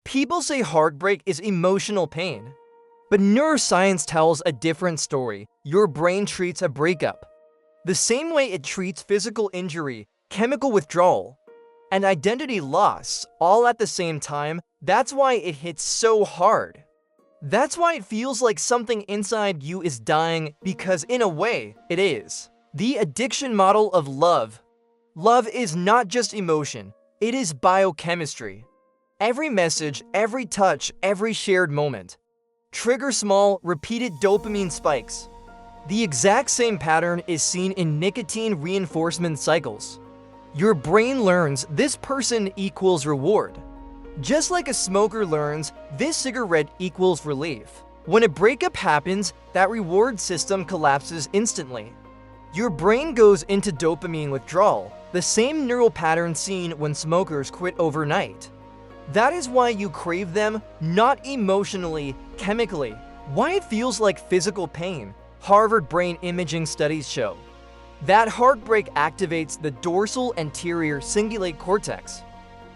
People say heartbreak is emotional pain, but neuroscience tells a different story. Your brain treats a breakup the same way it treats physical injury, chemical withdrawal, and identity loss, all at the same time. That's why it hits so hard. That's why it feels like something inside you is dying, because in a way, it is. The addiction model of love. Love is not just emotion, it is biochemistry. Every message, every touch, every shared moment trigger small, repeated dopamine spikes. The exact same pattern is seen in nicotine reinforcement cycles. Your brain learns this person equals reward. Just like a smoker learns this cigarette equals relief. When a breakup happens, that reward system collapses instantly. Your brain goes into dopamine withdrawal, the same neural pattern seen when smokers quit overnight. That is why you crave them, not emotionally, chemically. Why it feels like physical pain. Harvard brain imaging studies show that heartbreak activates the dorsal anterior cingulate cortex,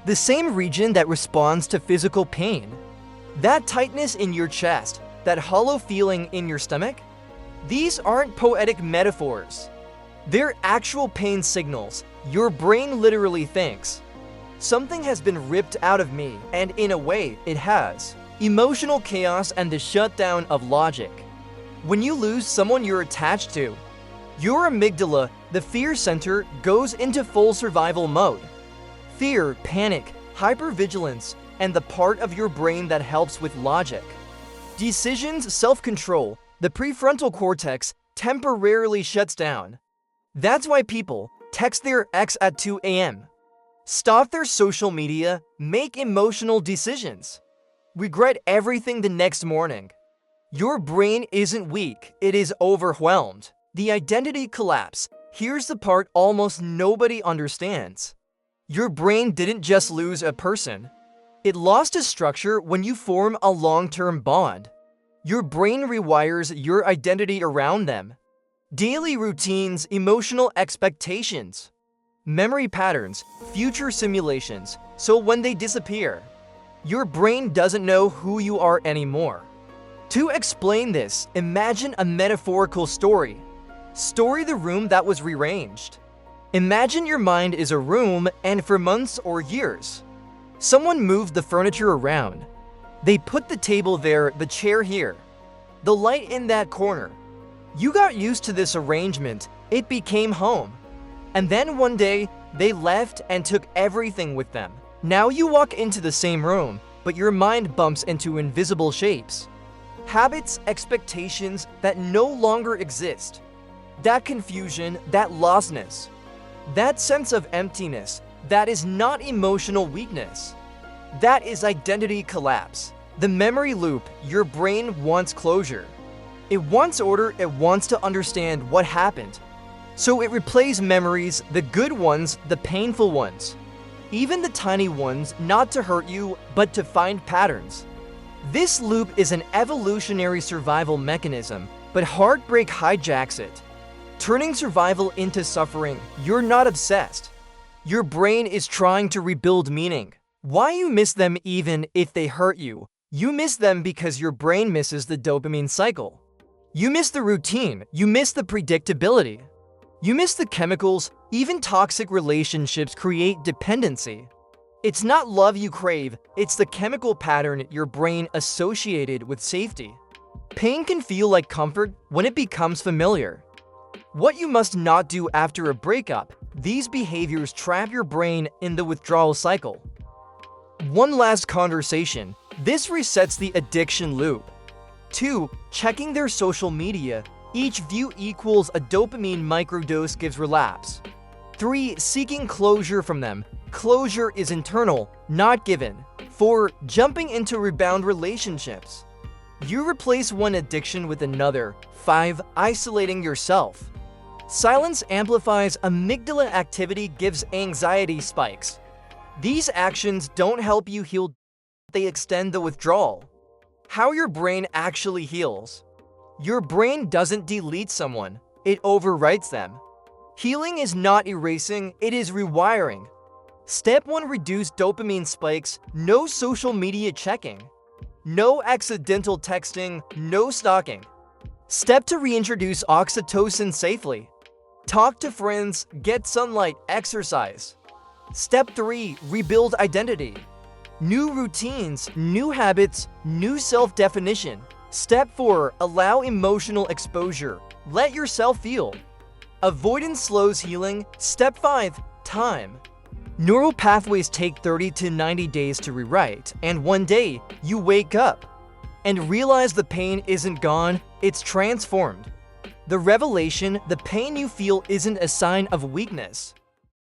the same region that responds to physical pain. That tightness in your chest, that hollow feeling in your stomach, these aren't poetic metaphors. They're actual pain signals. Your brain literally thinks, something has been ripped out of me, and in a way, it has. Emotional chaos and the shutdown of logic. When you lose someone you're attached to, your amygdala, the fear center, goes into full survival mode. Fear, panic, hypervigilance, and the part of your brain that helps with logic. Decisions, self-control, the prefrontal cortex temporarily shuts down. That's why people text their ex at 2 a.m., stop their social media, make emotional decisions, regret everything the next morning. Your brain isn't weak, it is overwhelmed. The identity collapse. Here's the part almost nobody understands. Your brain didn't just lose a person. It lost a structure when you form a long-term bond. Your brain rewires your identity around them. Daily routines, emotional expectations, memory patterns, future simulations. So when they disappear, your brain doesn't know who you are anymore. To explain this, imagine a metaphorical story. Story the room that was rearranged. Imagine your mind is a room, and for months or years, someone moved the furniture around. They put the table there, the chair here, the light in that corner. You got used to this arrangement, it became home. And then one day, they left and took everything with them. Now you walk into the same room, but your mind bumps into invisible shapes. Habits, expectations that no longer exist. That confusion, that lostness, that sense of emptiness, that is not emotional weakness. That is identity collapse. The memory loop. Your brain wants closure. It wants order, it wants to understand what happened. So it replays memories, the good ones, the painful ones, even the tiny ones, not to hurt you, but to find patterns. This loop is an evolutionary survival mechanism, but heartbreak hijacks it, turning survival into suffering. You're not obsessed. Your brain is trying to rebuild meaning. Why you miss them even if they hurt you? You miss them because your brain misses the dopamine cycle. You miss the routine. You miss the predictability. You miss the chemicals. Even toxic relationships create dependency. It's not love you crave, it's the chemical pattern your brain associated with safety. Pain can feel like comfort when it becomes familiar. What you must not do after a breakup. These behaviors trap your brain in the withdrawal cycle. One last conversation. This resets the addiction loop. 2. Checking their social media. Each view equals a dopamine microdose gives relapse. 3. Seeking closure from them. Closure is internal, not given. 4. Jumping into rebound relationships. You replace one addiction with another. 5. Isolating yourself. Silence amplifies amygdala activity, gives anxiety spikes. These actions don't help you heal, they extend the withdrawal. How your brain actually heals. Your brain doesn't delete someone, it overwrites them. Healing is not erasing, it is rewiring. Step 1. Reduce dopamine spikes. No social media checking. No accidental texting. No stalking. Step 2. Reintroduce oxytocin safely. Talk to friends. Get sunlight. Exercise. Step 3. Rebuild identity. New routines, new habits, new self-definition. Step 4. Allow emotional exposure. Let yourself feel. Avoidance slows healing. Step 5. Time. Neural pathways take 30 to 90 days to rewrite, and one day, you wake up and realize the pain isn't gone, it's transformed. The revelation, the pain you feel isn't a sign of weakness.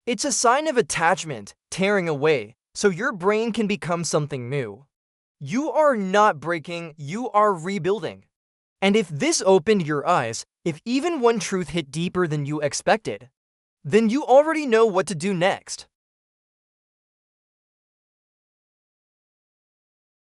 It's a sign of attachment, tearing away, so your brain can become something new. You are not breaking, you are rebuilding. And if this opened your eyes, if even one truth hit deeper than you expected, then you already know what to do next.